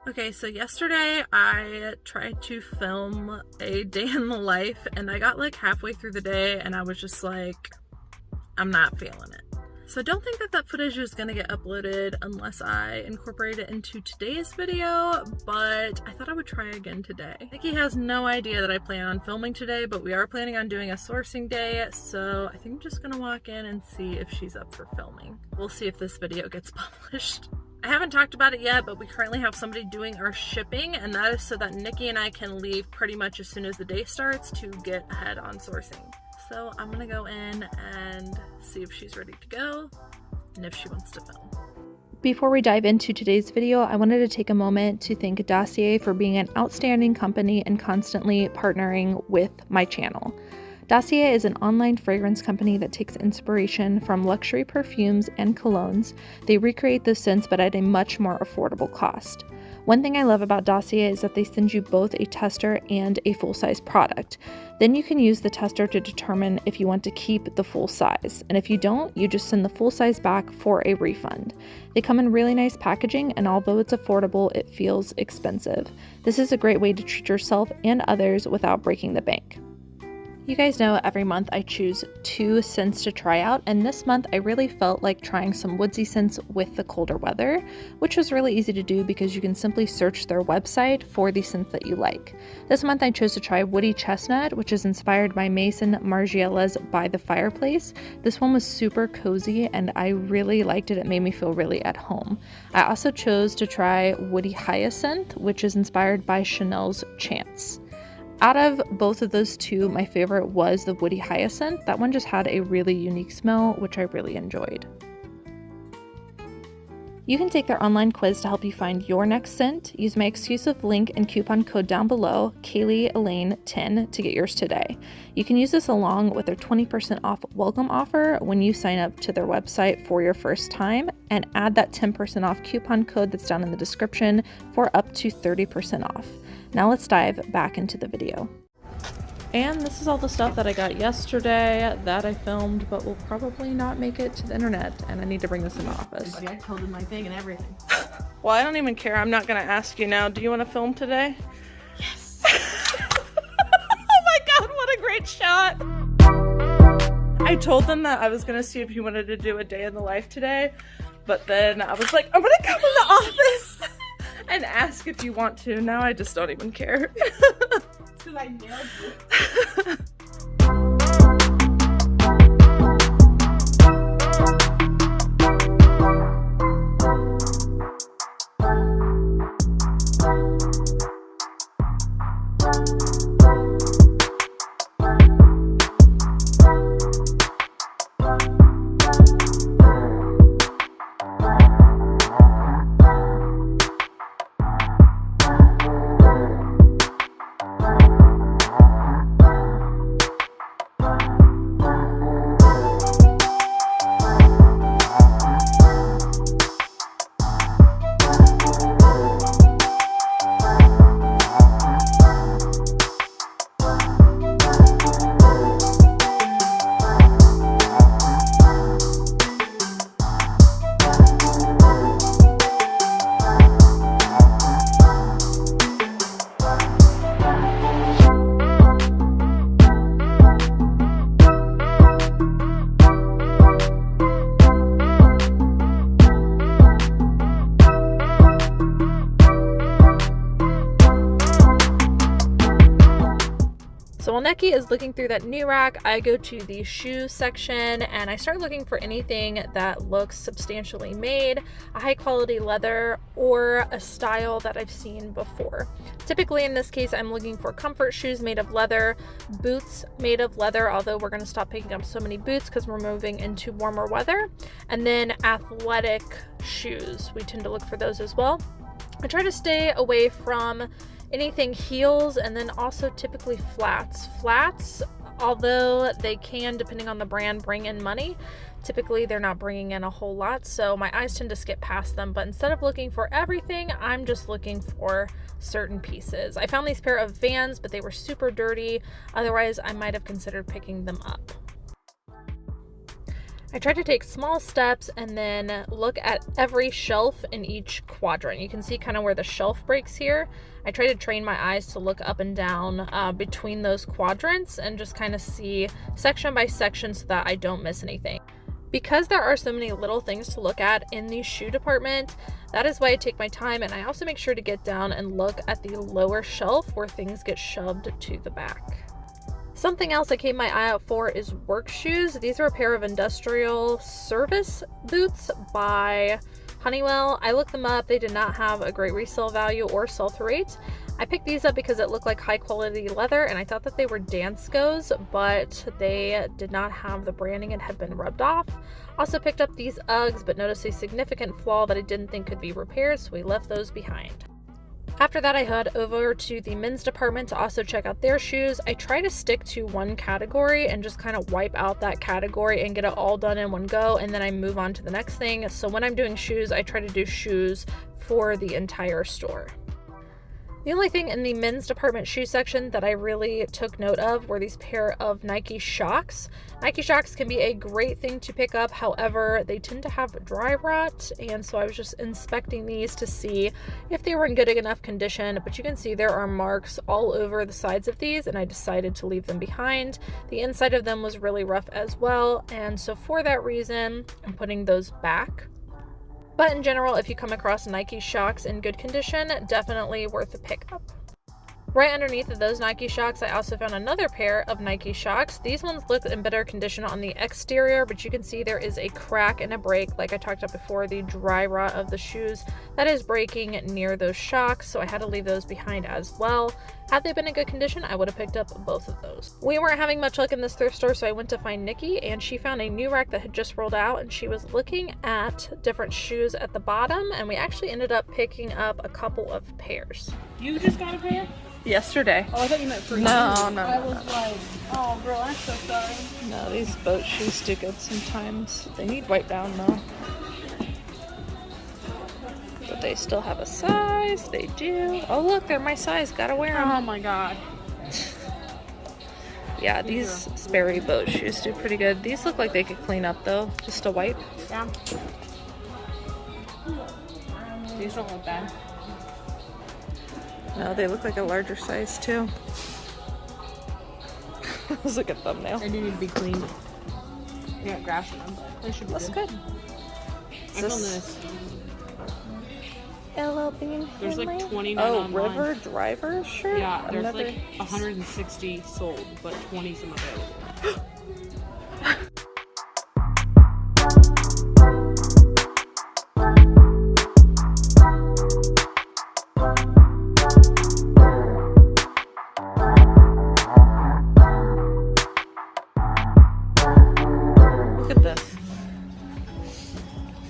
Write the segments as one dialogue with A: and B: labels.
A: Okay, so yesterday I tried to film a day in the life and I got like halfway through the day and I was just like, I'm not feeling it. So I don't think that footage is going to get uploaded unless I incorporate it into today's video, but I thought I would try again today. Nikki has no idea that I plan on filming today, but we are planning on doing a sourcing day, so I think I'm just going to walk in and see if she's up for filming. We'll see if this video gets published. I haven't talked about it yet, but we currently have somebody doing our shipping, and that is so that Nikki and I can leave pretty much as soon as the day starts to get ahead on sourcing. So I'm gonna go in and see if she's ready to go and if she wants to film.
B: Before we dive into today's video, I wanted to take a moment to thank Dossier for being an outstanding company and constantly partnering with my channel. Dossier is an online fragrance company that takes inspiration from luxury perfumes and colognes. They recreate those scents but at a much more affordable cost. One thing I love about Dossier is that they send you both a tester and a full-size product. Then you can use the tester to determine if you want to keep the full size. And if you don't, you just send the full size back for a refund. They come in really nice packaging, and although it's affordable, it feels expensive. This is a great way to treat yourself and others without breaking the bank. You guys know every month I choose 2 scents to try out, and this month I really felt like trying some woodsy scents with the colder weather, which was really easy to do because you can simply search their website for the scents that you like. This month I chose to try Woody Chestnut, which is inspired by Maison Margiela's By the Fireplace. This one was super cozy and I really liked it. It made me feel really at home. I also chose to try Woody Hyacinth, which is inspired by Chanel's Chance. Out of both of those 2, my favorite was the Woody Hyacinth. That one just had a really unique smell, which I really enjoyed. You can take their online quiz to help you find your next scent. Use my exclusive link and coupon code down below, Cayley Elaine 10, to get yours today. You can use this along with their 20% off welcome offer when you sign up to their website for your first time, and add that 10% off coupon code that's down in the description for up to 30% off. Now let's dive back into the video. And this is all the stuff that I got yesterday that I filmed, but will probably not make it to the internet, and I need to bring this in the office.
C: I told him my thing and everything.
A: Well, I don't even care. I'm not gonna ask you now. Do you want to film today?
C: Yes.
A: Oh my god, what a great shot. I told them that I was gonna see if he wanted to do a day in the life today, but then I was like, I'm gonna come in the office and ask if you want to. Now I just don't even care.
C: Because I nailed you.
B: So while Nikki is looking through that new rack, I go to the shoe section and I start looking for anything that looks substantially made, a high quality leather, or a style that I've seen before. Typically in this case, I'm looking for comfort shoes made of leather, boots made of leather, although we're going to stop picking up so many boots because we're moving into warmer weather, and then athletic shoes. We tend to look for those as well. I try to stay away from anything heels, and then also typically flats. Flats, although they can, depending on the brand, bring in money, typically they're not bringing in a whole lot, so my eyes tend to skip past them. But instead of looking for everything, I'm just looking for certain pieces. I found these pair of Vans, but they were super dirty. Otherwise, I might have considered picking them up. I tried to take small steps and then look at every shelf in each quadrant. You can see kind of where the shelf breaks here. I try to train my eyes to look up and down between those quadrants and just kind of see section by section so that I don't miss anything. Because there are so many little things to look at in the shoe department, that is why I take my time, and I also make sure to get down and look at the lower shelf where things get shoved to the back. Something else I keep my eye out for is work shoes. These are a pair of industrial service boots by Honeywell. I looked them up. They did not have a great resale value or sell-through rate. I picked these up because it looked like high quality leather, and I thought that they were Danskos, but they did not have the branding and had been rubbed off. Also picked up these Uggs, but noticed a significant flaw that I didn't think could be repaired, so we left those behind. After that, I head over to the men's department to also check out their shoes. I try to stick to one category and just kind of wipe out that category and get it all done in one go, and then I move on to the next thing. So when I'm doing shoes, I try to do shoes for the entire store. The only thing in the men's department shoe section that I really took note of were these pair of Nike Shox. Nike Shox can be a great thing to pick up, however, they tend to have dry rot, and so I was just inspecting these to see if they were in good enough condition, but you can see there are marks all over the sides of these, and I decided to leave them behind. The inside of them was really rough as well, and so for that reason, I'm putting those back. But in general, if you come across Nike Shox in good condition, definitely worth a pickup. Right underneath of those Nike Shox, I also found another pair of Nike Shox. These ones look in better condition on the exterior, but you can see there is a crack and a break, like I talked about before, the dry rot of the shoes that is breaking near those shocks, so I had to leave those behind as well. Had they been in good condition, I would have picked up both of those. We weren't having much luck in this thrift store, so I went to find Nikki, and she found a new rack that had just rolled out, and she was looking at different shoes at the bottom, and we actually ended up picking up a couple of pairs.
C: You just got a pair?
A: Yesterday.
C: Oh, I thought you meant for you.
A: No.
C: I was like, oh, girl, I'm so sorry.
A: No, these boat shoes do good sometimes. They need wipe down though. But they still have a size. They do. Oh, look, they're my size. Gotta wear them.
C: Oh my god.
A: Yeah, these Sperry boat shoes do pretty good. These look like they could clean up though. Just a wipe.
C: Yeah. These don't look bad.
A: No, they look like a larger size too. Let's look at thumbnail.
C: They do need to be cleaned. You got grass in them. They should be
A: That's good.
C: I found this.
A: LL Bean.
C: There's like 29
A: Oh,
C: online.
A: River Driver shirt?
C: Yeah, there's like 160 sold, but 20 some available.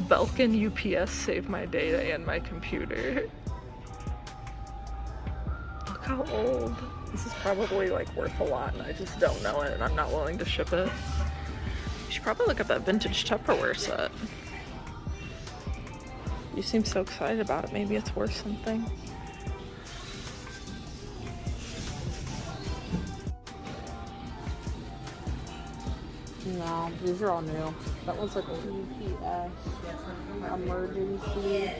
A: Belkin UPS saved my data and my computer. Look how old. This is probably like worth a lot and I just don't know it and I'm not willing to ship it. You should probably look at that vintage Tupperware set. You seem so excited about it. Maybe it's worth something.
C: No, these are all new. That one's like a UPS emergency.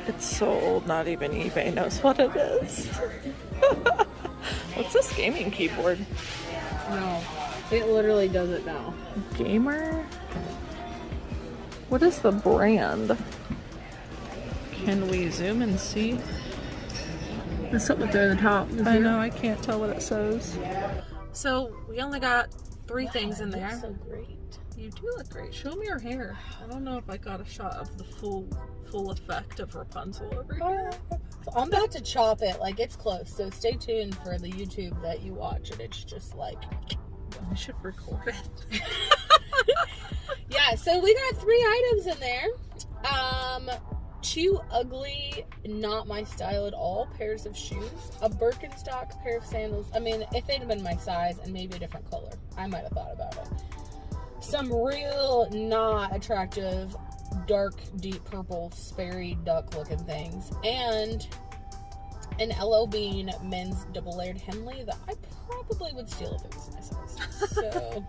A: It's so old, not even eBay knows what it is. What's this gaming keyboard?
C: No, it literally does it now.
A: Gamer? What is the brand? Can we zoom and see?
C: There's something up there in the top.
A: I know, I can't tell what it says.
B: So we only got 3 things in there.
C: So great.
B: You do look great. Show me your hair. I don't know if I got a shot of the full effect of Rapunzel over here.
C: I'm about to chop it. Like, it's close. So stay tuned for the YouTube that you watch. And it's just like...
A: We should record it.
C: Yeah, so we got 3 items in there. 2 ugly, not my style at all, pairs of shoes. A Birkenstock pair of sandals. I mean, if they'd have been my size and maybe a different color, I might have thought about it. Some real not attractive, dark, deep purple, Sperry duck looking things. And an LL Bean men's double layered Henley that I probably would steal if it was my size. So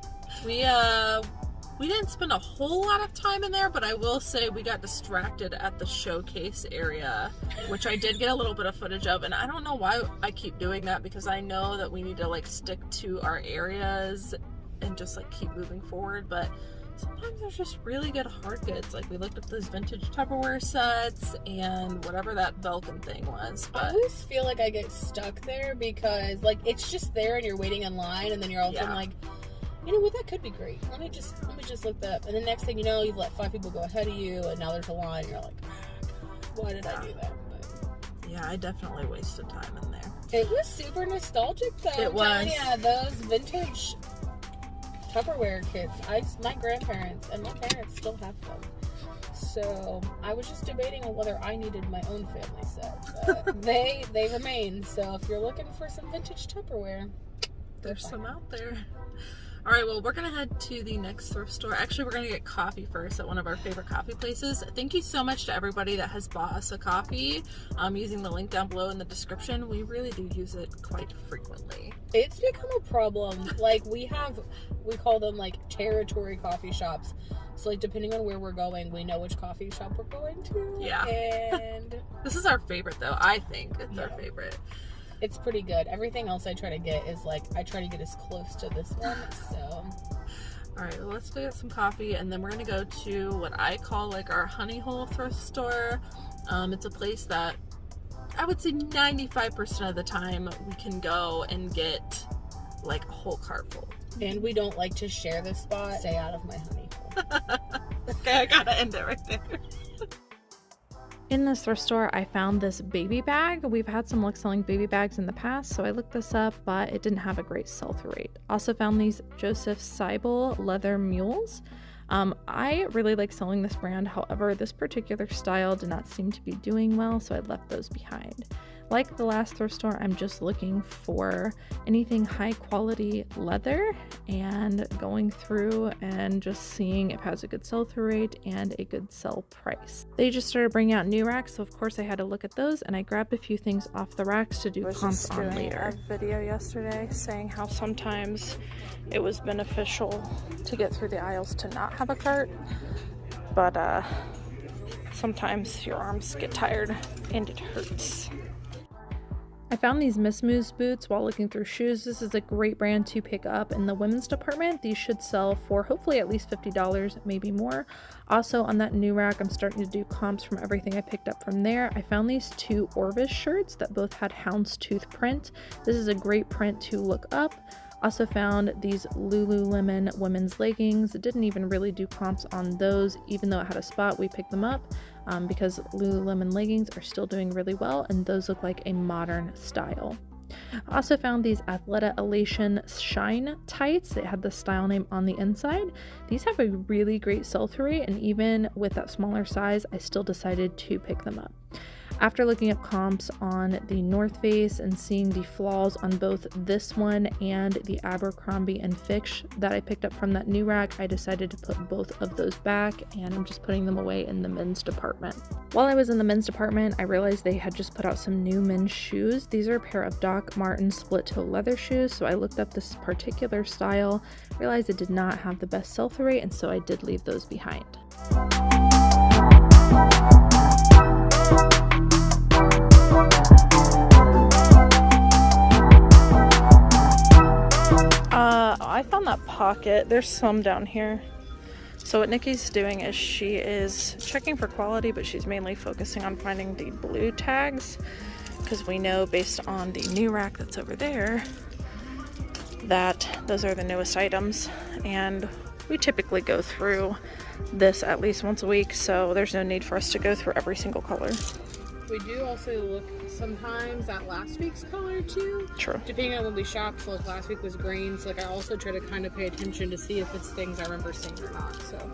B: We
A: We didn't spend a whole lot of time in there, but I will say we got distracted at the showcase area, which I did get a little bit of footage of, and I don't know why I keep doing that, because I know that we need to like stick to our areas and just like keep moving forward, but sometimes there's just really good hard goods. Like we looked at those vintage Tupperware sets and whatever that Belkin thing was. But
C: I always feel like I get stuck there because like it's just there and you're waiting in line, and then you're all of a sudden like, you know what, that could be great. Let me just look that up. And the next thing you know, you've let 5 people go ahead of you, and now there's a line, and you're like, oh, God, why did I do that? But
A: yeah, I definitely wasted time in there.
C: It was super nostalgic though.
A: It was.
C: Yeah, those vintage Tupperware kits. My grandparents and my parents still have them. So I was just debating on whether I needed my own family set. But they remain. So if you're looking for some vintage Tupperware,
A: there's some out there. All right, well, we're going to head to the next thrift store. Actually, we're going to get coffee first at one of our favorite coffee places. Thank you so much to everybody that has bought us a coffee using the link down below in the description. We really do use it quite frequently.
C: It's become a problem. Like, we call them, like, territory coffee shops. So, like, depending on where we're going, we know which coffee shop we're going to.
A: Yeah.
C: And
A: this is our favorite, though. I think it's our favorite.
C: It's pretty good. Everything else I try to get is like, I try to get as close to this one, so.
A: All right, well, let's go get some coffee, and then we're gonna go to what I call like our honey hole thrift store. It's a place that I would say 95% of the time we can go and get like a whole cart full.
C: And we don't like to share this spot. Stay out of my honey hole.
A: Okay, I gotta end it right there.
B: In this thrift store, I found this baby bag. We've had some luck selling baby bags in the past, so I looked this up, but it didn't have a great sell-through rate. Also found these Joseph Seibel leather mules. I really like selling this brand, however, this particular style did not seem to be doing well, so I left those behind. Like the last thrift store, I'm just looking for anything high quality leather and going through and just seeing if it has a good sell-through rate and a good sell price. They just started bringing out new racks, so of course I had to look at those, and I grabbed a few things off the racks to do comps on later.
A: A video yesterday saying how sometimes it was beneficial to get through the aisles to not have a cart, but sometimes your arms get tired and it hurts.
B: I found these Miss Moose boots while looking through shoes. This is a great brand to pick up in the women's department. These should sell for hopefully at least $50, maybe more. Also on that new rack, I'm starting to do comps from everything I picked up from there. I found these 2 Orvis shirts that both had houndstooth print. This is a great print to look up. Also found these Lululemon women's leggings. It didn't even really do comps on those, even though it had a spot, we picked them up because Lululemon leggings are still doing really well, and those look like a modern style. I also found these Athleta Elation Shine tights. They had the style name on the inside. These have a really great sell-through rate, and even with that smaller size, I still decided to pick them up. After looking up comps on the North Face and seeing the flaws on both this one and the Abercrombie & Fitch that I picked up from that new rack, I decided to put both of those back, and I'm just putting them away in the men's department. While I was in the men's department, I realized they had just put out some new men's shoes. These are a pair of Doc Martens split-toe leather shoes, so I looked up this particular style, realized it did not have the best sell-through rate, and so I did leave those behind.
A: I found that pocket. There's some down here. So what Nikki's doing is she is checking for quality, but she's mainly focusing on finding the blue tags, because we know based on the new rack that's over there that those are the newest items, and we typically go through this at least once a week, so there's no need for us to go through every single color.
C: We do also look sometimes at last week's color too.
A: True.
C: Depending on when we shop, so like last week was green, so like I also try to kind of pay attention to see if it's things I remember seeing or not. So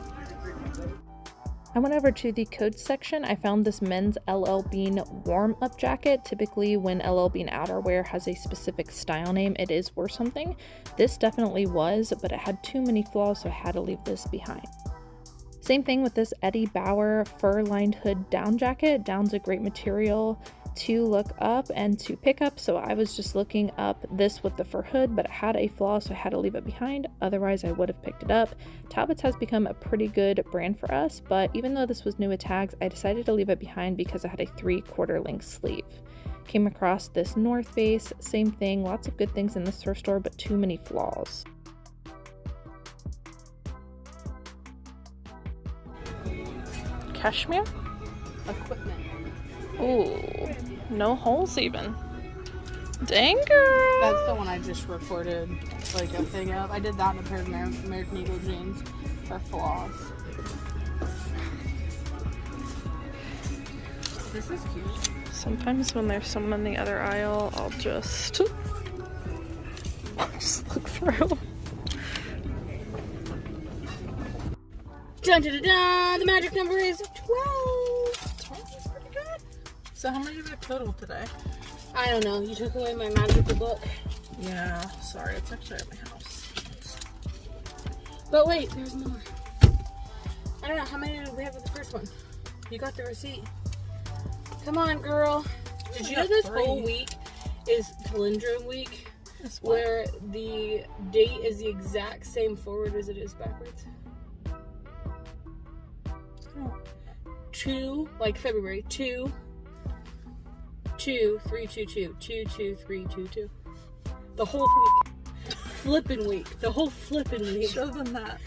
B: I went over to the coats section. I found this men's LL Bean warm up jacket. Typically when LL Bean outerwear has a specific style name, it is worth something. This definitely was, but it had too many flaws, so I had to leave this behind. Same thing with this Eddie Bauer fur lined hood down jacket. Down's a great material to look up and to pick up, so I was just looking up this with the fur hood, but it had a flaw, so I had to leave it behind. Otherwise I would have picked it up. Talbot's has become a pretty good brand for us, but even though this was new with tags, I decided to leave it behind because it had a 3/4 length sleeve. Came across this North Face, same thing, lots of good things in this thrift store, but too many flaws. Cashmere?
C: Equipment.
B: Ooh, no holes even. Dang girl!
C: That's the one I just recorded like a thing of. I did that in a pair of American Eagle jeans for flaws. This is cute.
B: Sometimes when there's someone in the other aisle, I'll just look through.
C: Dun, dun, dun, dun. The magic number is 12. 12 is pretty good.
A: So how many did we have total today?
C: I don't know. You took away my magical book.
A: Yeah, sorry, it's actually at my house.
C: But wait, there's more. I don't know. How many did we have with the first one? You got the receipt. Come on, girl. Did you know this whole week is palindrome week? Where the date is the exact same forward as it is backwards? 2, like February, 2, 2, 3, 2, 2, 2, 2, 3, 2, 2. The whole week. Flippin' week. The whole flippin' week.
A: Show them that.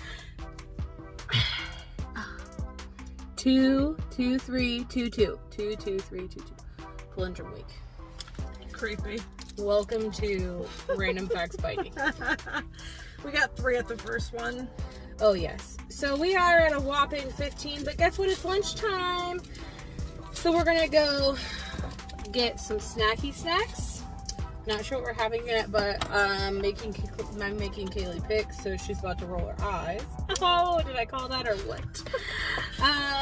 C: 2, 2, 3, 2, 2. 2, 2, 3, 2, 2. Palindrome week.
A: Creepy.
C: Welcome to Random Facts Biting.
A: We got 3 at the first one.
C: Oh yes. So we are at a whopping 15, but guess what? It's lunchtime. So we're gonna go get some snacky snacks. Not sure what we're having yet, but I'm making Cayley picks, so she's about to roll her eyes. Oh, did I call that or what?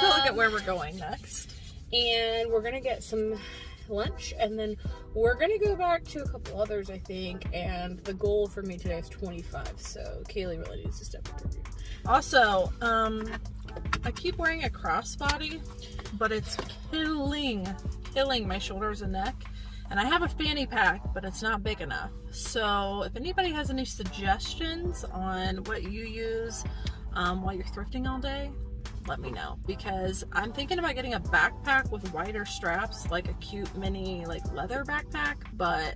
A: Look at where we're going next.
C: And we're gonna get some lunch, and then we're gonna go back to a couple others, I think. And the goal for me today is 25, so Cayley really needs to step up her game.
A: Also, I keep wearing a crossbody, but it's killing my shoulders and neck. And I have a fanny pack, but it's not big enough. So if anybody has any suggestions on what you use while you're thrifting all day, let me know, because I'm thinking about getting a backpack with wider straps, like a cute mini like leather backpack, but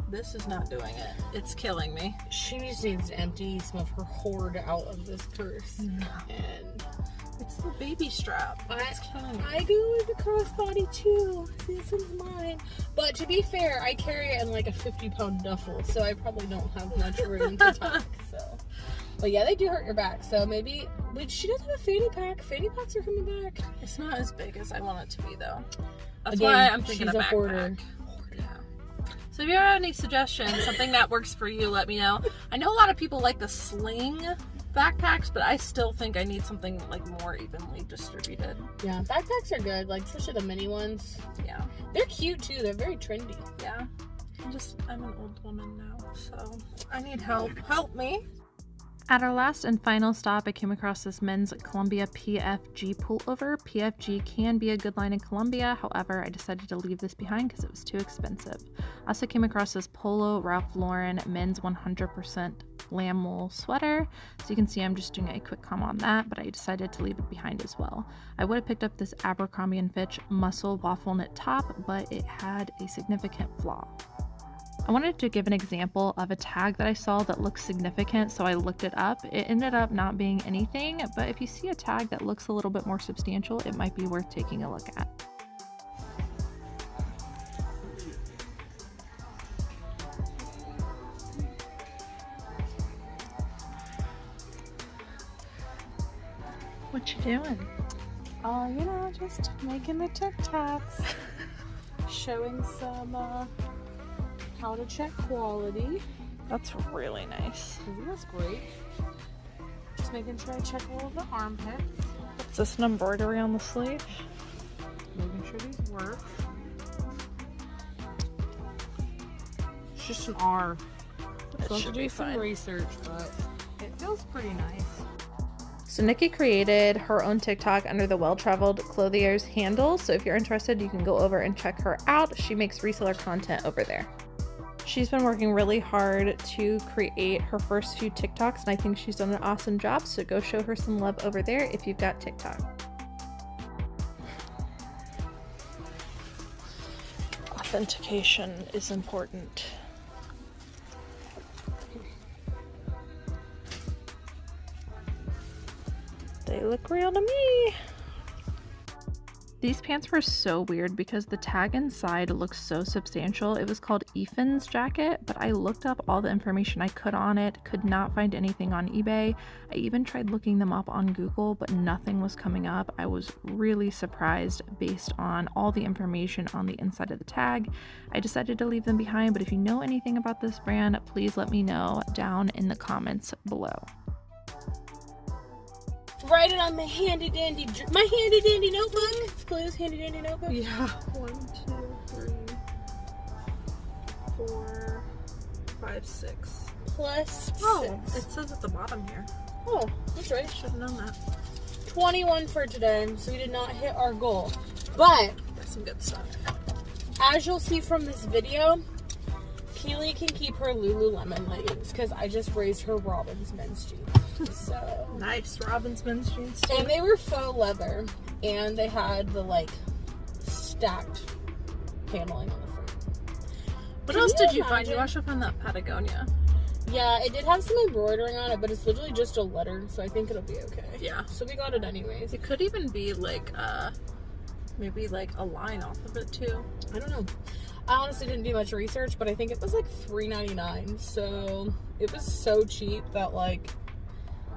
A: this is not doing it. It's killing me.
C: She just needs to empty some of her hoard out of this purse. And
A: it's the baby strap. It's killing me.
C: I go with the crossbody too. This is mine. But to be fair, I carry it in like a 50-pound duffel, so I probably don't have much room to tuck. So, but yeah, they do hurt your back. So maybe, wait, she does have a fanny pack. Fanny packs are coming back.
A: It's not as big as I want it to be though. That's
C: Again,
A: why I'm thinking
C: she's
A: a
C: a
A: backpack.
C: hoarder.
A: So if you have any suggestions, something that works for you, let me know. I know a lot of people like the sling backpacks, but I still think I need something like more evenly distributed.
C: Yeah, backpacks are good, like especially the mini ones.
A: Yeah.
C: They're cute too. They're very trendy.
A: Yeah. I'm an old woman now, so I need help. Help me.
B: At our last and final stop, I came across this men's Columbia PFG pullover. PFG can be a good line in Columbia, however, I decided to leave this behind because it was too expensive. I also came across this Polo Ralph Lauren men's 100% lamb wool sweater. So you can see I'm just doing a quick comment on that, but I decided to leave it behind as well. I would have picked up this Abercrombie & Fitch muscle waffle knit top, but it had a significant flaw. I wanted to give an example of a tag that I saw that looked significant, so I looked it up. It ended up not being anything, but if you see a tag that looks a little bit more substantial, it might be worth taking a look at. What you doing?
C: Oh, you know, just making the TikToks. Showing some, how to check quality.
B: That's really nice.
C: That's great. Just making sure I check all of the armpits.
B: Is this an embroidery on the sleeve?
C: Making sure these work. It's just an R.
B: It
C: So I
B: should
C: should
B: be
C: do some
B: fine.
C: research, but it feels pretty nice.
B: So Nikki created her own TikTok under the welltraveledclothiers handle. So if you're interested, you can go over and check her out. She makes reseller content over there. She's been working really hard to create her first few TikToks, and I think she's done an awesome job. So go show her some love over there if you've got TikTok. Authentication is important. They look real to me. These pants were so weird because the tag inside looks so substantial. It was called Ethan's jacket, but I looked up all the information I could on it, could not find anything on eBay. I even tried looking them up on Google, but nothing was coming up. I was really surprised based on all the information on the inside of the tag. I decided to leave them behind, but if you know anything about this brand, please let me know down in the comments below.
C: Write it on my handy dandy notebook. Please, handy dandy notebook.
A: Yeah. 1, 2, 3, 4, 5, 6.
C: Plus
A: Oh,
C: 6.
A: it says at the bottom here.
C: Oh, that's right.
A: Should have known that.
C: 21 for today, so we did not hit our goal. But
A: That's some good stuff.
C: as you'll see from this video, Cayley can keep her Lululemon leggings because I just raised her Robin's men's jeans. So
A: Nice. Robin's men's jeans too.
C: and they were faux leather, and they had the like stacked paneling on the front.
A: What
C: Can
A: else
C: you
A: did you find?
C: imagine?
A: You also found that Patagonia.
C: Yeah, it did have some embroidering on it, but it's literally just a letter, so I think it'll be okay.
A: Yeah.
C: So we got it anyways.
A: It could even be like maybe like a line off of it too.
C: I don't know. I honestly didn't do much research, but I think it was like $3.99. So it was so cheap that like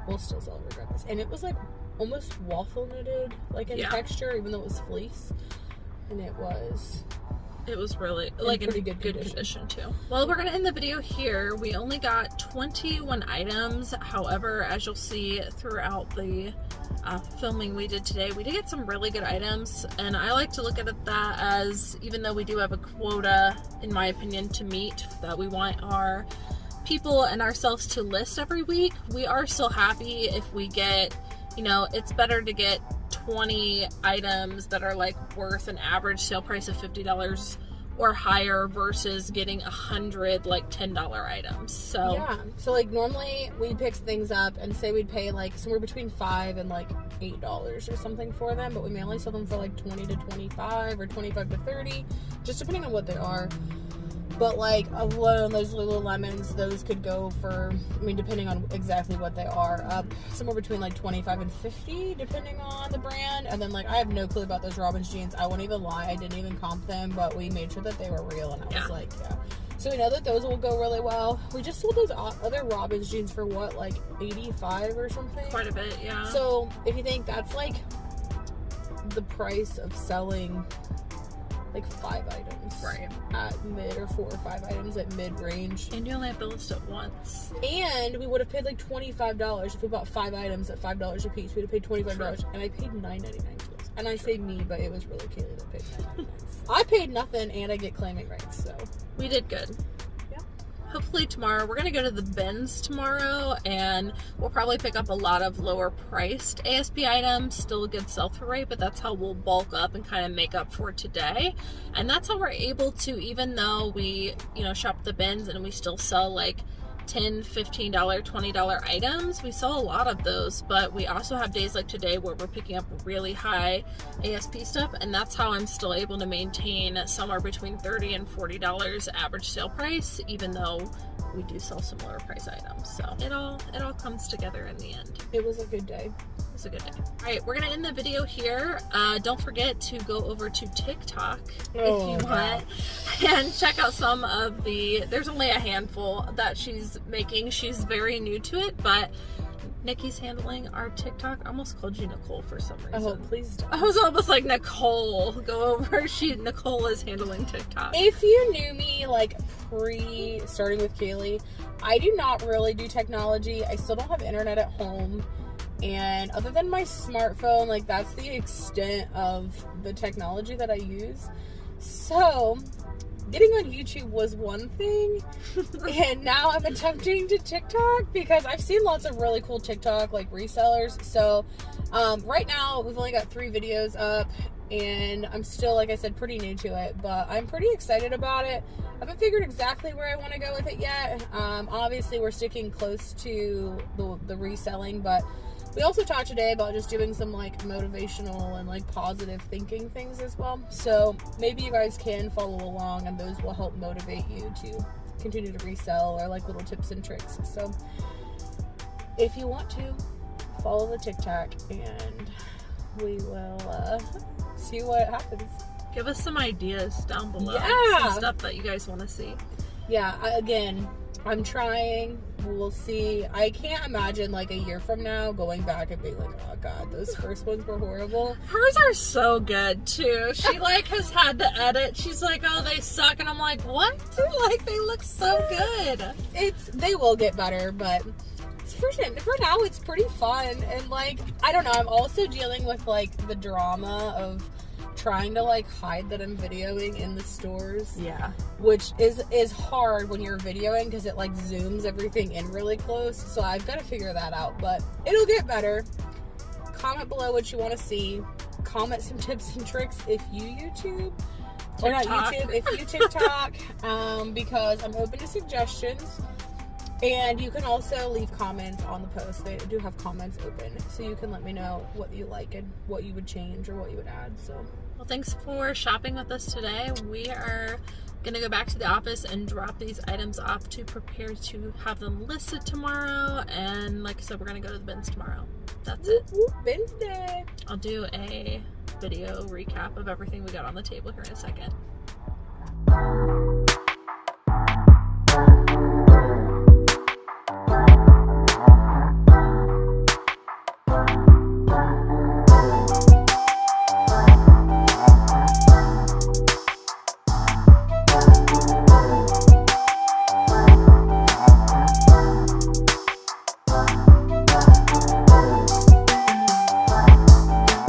C: we'll still sell it regardless. And it was like almost waffle knitted, like in texture, even though it was fleece. And it was
A: really like in
C: pretty
A: good
C: good
A: condition too. Well, we're gonna end the video here. We only got 21 items. However, as you'll see throughout the filming we did today, we did get some really good items, and I like to look at that as, even though we do have a quota, in my opinion, to meet, that we want our people and ourselves to list every week, we are still happy if we get, you know, it's better to get 20 items that are like worth an average sale price of $50 or higher versus getting 100 like $10 items. So
C: yeah. So like normally we pick things up and say we'd pay like somewhere between $5 and like $8 or something for them, but we may only sell them for like 20 to 25 or 25 to 30, just depending on what they are. But like alone, those Lululemons, those could go for, I mean, depending on exactly what they are, somewhere between like 25 and 50, depending on the brand. And then like, I have no clue about those Robin's jeans. I won't even lie, I didn't even comp them, but we made sure that they were real, and I was like, yeah. So we know that those will go really well. We just sold those other Robin's jeans for what, like 85 or something?
A: quite a bit, yeah.
C: So if you think that's like the price of selling like 5 items,
A: right,
C: at mid, or 4 or 5 items at mid-range,
A: and you only have to list it once,
C: and we would have paid like $25 if we bought 5 items at $5 a piece. We'd have paid $25. True. And I paid $9.99 for those. And I say me, but it was really Cayley that paid $9.99. I paid nothing, and I get claiming rights, so
A: we did good. Hopefully tomorrow, we're going to go to the bins tomorrow, and we'll probably pick up a lot of lower priced ASP items, still a good sell-through rate, but that's how we'll bulk up and kind of make up for today. And that's how we're able to, even though we, you know, shop the bins and we still sell like $10, $15, $20 items, we sell a lot of those, but we also have days like today where we're picking up really high ASP stuff, and that's how I'm still able to maintain somewhere between $30 and $40 average sale price, even though we do sell some lower price items. So it all comes together in the end.
C: it was a good day.
A: It was a good day. All right, we're gonna end the video here. Don't forget to go over to TikTok if you want, and check out some of there's only a handful that she's making. She's very new to it, but Nikki's handling our TikTok. I almost called you Nicole for some reason.
C: Oh, please don't.
A: I was almost like, Nicole, go over. Nicole is handling TikTok.
C: If you knew me like starting with Cayley, I do not really do technology. I still don't have internet at home, and other than my smartphone, like that's the extent of the technology that I use. So getting on YouTube was one thing, and now I'm attempting to TikTok because I've seen lots of really cool TikTok like resellers. So right now we've only got 3 videos up, and I'm still, like I said, pretty new to it, but I'm pretty excited about it. I haven't figured exactly where I want to go with it yet. Obviously we're sticking close to the reselling, but we also talked today about just doing some like motivational and like positive thinking things as well. So maybe you guys can follow along, and those will help motivate you to continue to resell, or like little tips and tricks. So if you want to, follow the TikTok, and we will see what happens.
A: Give us some ideas down below.
C: Yeah.
A: Some stuff that you guys want to see.
C: Yeah, again, I'm trying. We'll see. I can't imagine like a year from now going back and being like, oh god, those first ones were horrible.
A: Hers are so good too. She like has had to edit. She's like, oh, they suck, and I'm like, what? Like, they look so good.
C: They will get better, but for now it's pretty fun. And like, I don't know, I'm also dealing with like the drama of trying to like hide that I'm videoing in the stores.
A: Yeah.
C: Which is hard when you're videoing because it like zooms everything in really close. So I've got to figure that out, but it'll get better. Comment below what you want to see. Comment some tips and tricks if you YouTube. Or not YouTube, if you TikTok. Because I'm open to suggestions. And you can also leave comments on the post. They do have comments open, so you can let me know what you like and what you would change or what you would add. So,
A: well, thanks for shopping with us today. We are gonna go back to the office and drop these items off to prepare to have them listed tomorrow. And like I said, we're gonna go to the bins tomorrow. That's it.
C: Bins day.
A: I'll do a video recap of everything we got on the table here in a second.